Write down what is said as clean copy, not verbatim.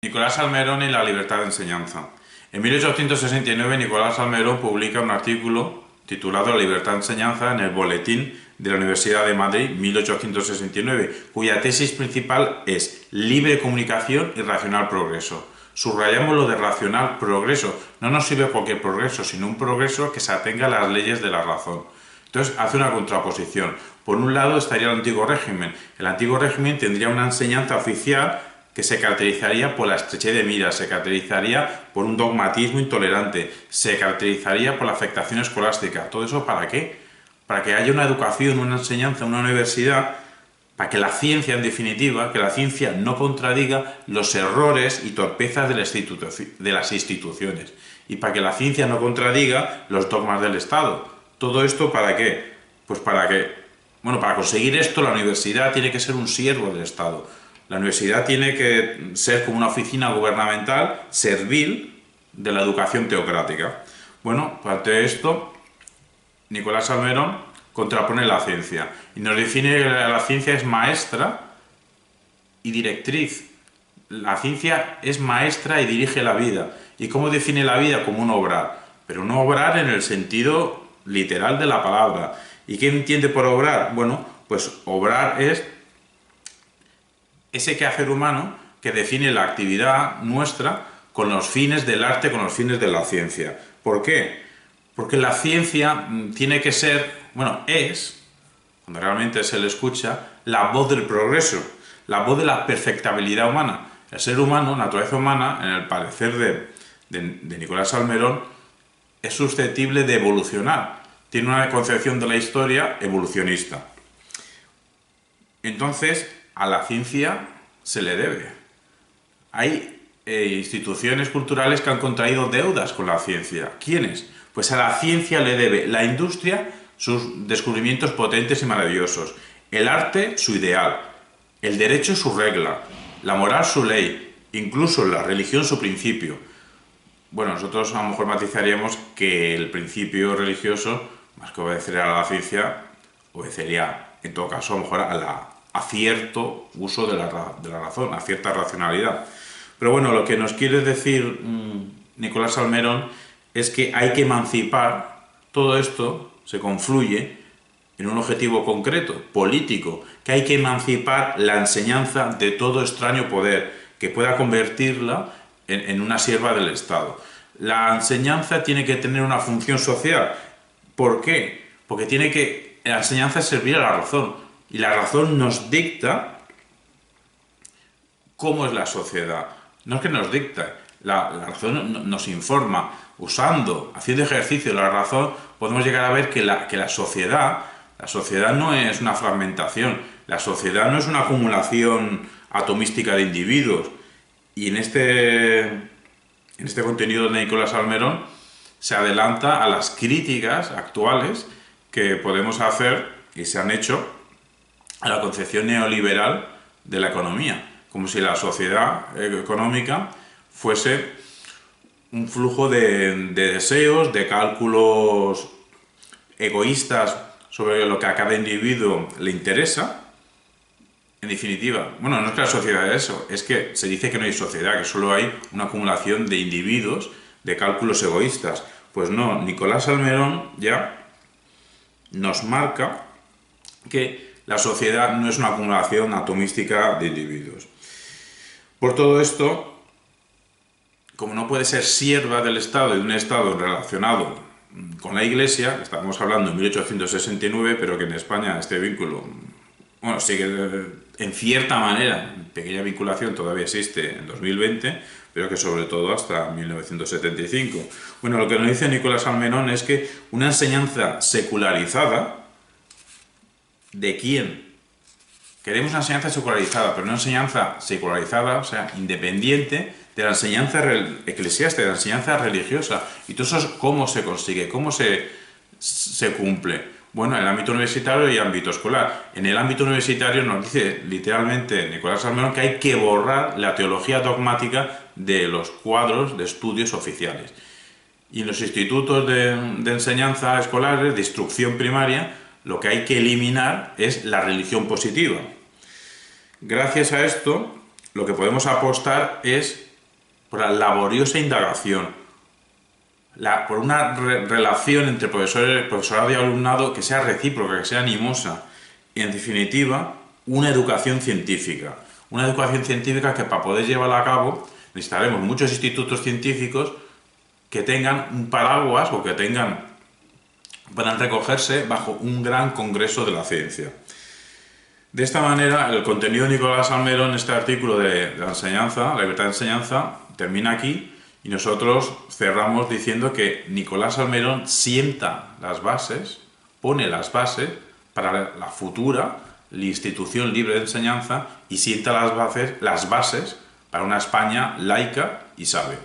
Nicolás Salmerón y la libertad de enseñanza. En 1869 Nicolás Salmerón publica un artículo titulado La libertad de enseñanza en el Boletín de la Universidad de Madrid 1869, cuya tesis principal es libre comunicación y racional progreso. Subrayamos lo de racional progreso. No nos sirve cualquier progreso, sino un progreso que se atenga a las leyes de la razón. Entonces hace una contraposición. Por un lado estaría el antiguo régimen. El antiguo régimen tendría una enseñanza oficial que se caracterizaría por la estrechez de miras, se caracterizaría por un dogmatismo intolerante, se caracterizaría por la afectación escolástica. ¿Todo eso para qué? Para que haya una educación, una enseñanza, una universidad, para que la ciencia, en definitiva, que la ciencia no contradiga los errores y torpezas de las instituciones, y para que la ciencia no contradiga los dogmas del Estado. ¿Todo esto para qué? Pues para conseguir esto la universidad tiene que ser un siervo del Estado. La universidad tiene que ser como una oficina gubernamental servil de la educación teocrática. Bueno, parte de esto, Nicolás Salmerón contrapone la ciencia y nos define que la ciencia es maestra y directriz. La ciencia es maestra y dirige la vida. ¿Y cómo define la vida? Como un obrar, pero un obrar en el sentido literal de la palabra. ¿Y qué entiende por obrar? Bueno, pues obrar es ese quehacer humano que define la actividad nuestra con los fines del arte, con los fines de la ciencia. ¿Por qué? Porque la ciencia tiene que ser, cuando realmente se le escucha, la voz del progreso, la voz de la perfectibilidad humana. El ser humano, naturaleza humana, en el parecer de Nicolás Salmerón, es susceptible de evolucionar. Tiene una concepción de la historia evolucionista. Entonces, a la ciencia se le debe. Hay instituciones culturales que han contraído deudas con la ciencia. ¿Quiénes? Pues a la ciencia le debe la industria sus descubrimientos potentes y maravillosos, el arte su ideal, el derecho su regla, la moral su ley, incluso la religión su principio. Bueno, nosotros a lo mejor matizaríamos que el principio religioso, más que obedecer a la ciencia, obedecería en todo caso a lo mejor a cierto uso de la razón, a cierta racionalidad. Pero bueno, lo que nos quiere decir Nicolás Salmerón es que hay que emancipar, todo esto se confluye en un objetivo concreto, político, que hay que emancipar la enseñanza de todo extraño poder, que pueda convertirla en una sierva del Estado. La enseñanza tiene que tener una función social. ¿Por qué? Porque la enseñanza es servir a la razón, y la razón nos dicta cómo es la sociedad. No es que nos dicta, la razón nos informa. Haciendo ejercicio de la razón, podemos llegar a ver que la sociedad no es una fragmentación, la sociedad no es una acumulación atomística de individuos. Y en este contenido de Nicolás Salmerón se adelanta a las críticas actuales que podemos hacer y se han hecho a la concepción neoliberal de la economía, como si la sociedad económica fuese un flujo de deseos, de cálculos egoístas sobre lo que a cada individuo le interesa. En definitiva, no es que la sociedad es eso, es que se dice que no hay sociedad, que solo hay una acumulación de individuos, de cálculos egoístas. Pues no, Nicolás Salmerón ya nos marca que la sociedad no es una acumulación atomística de individuos. Por todo esto, como no puede ser sierva del Estado y de un Estado relacionado con la Iglesia, estamos hablando de 1869, pero que en España este vínculo, sigue en cierta manera, pequeña vinculación todavía existe en 2020, pero que sobre todo hasta 1975. Lo que nos dice Nicolás Salmerón es que una enseñanza secularizada, ¿de quién? Queremos una enseñanza secularizada, pero una enseñanza secularizada, o sea, independiente de la enseñanza eclesiástica, de la enseñanza religiosa. Y todo eso, ¿cómo se consigue? ¿Cómo se cumple? En el ámbito universitario y ámbito escolar. En el ámbito universitario nos dice literalmente Nicolás Salmerón que hay que borrar la teología dogmática de los cuadros de estudios oficiales. Y en los institutos de enseñanza escolares, de instrucción primaria, lo que hay que eliminar es la religión positiva. Gracias a esto, lo que podemos apostar es por la laboriosa indagación, por una relación entre profesorado y alumnado que sea recíproca, que sea animosa, y en definitiva, una educación científica. Una educación científica que para poder llevarla a cabo necesitaremos muchos institutos científicos que tengan un paraguas o que puedan recogerse bajo un gran congreso de la ciencia. De esta manera, el contenido de Nicolás Salmero en este artículo de la enseñanza, la libertad de enseñanza, termina aquí y nosotros cerramos diciendo que Nicolás Salmero sienta las bases, pone las bases para la futura institución libre de enseñanza y sienta las bases para una España laica y sabia.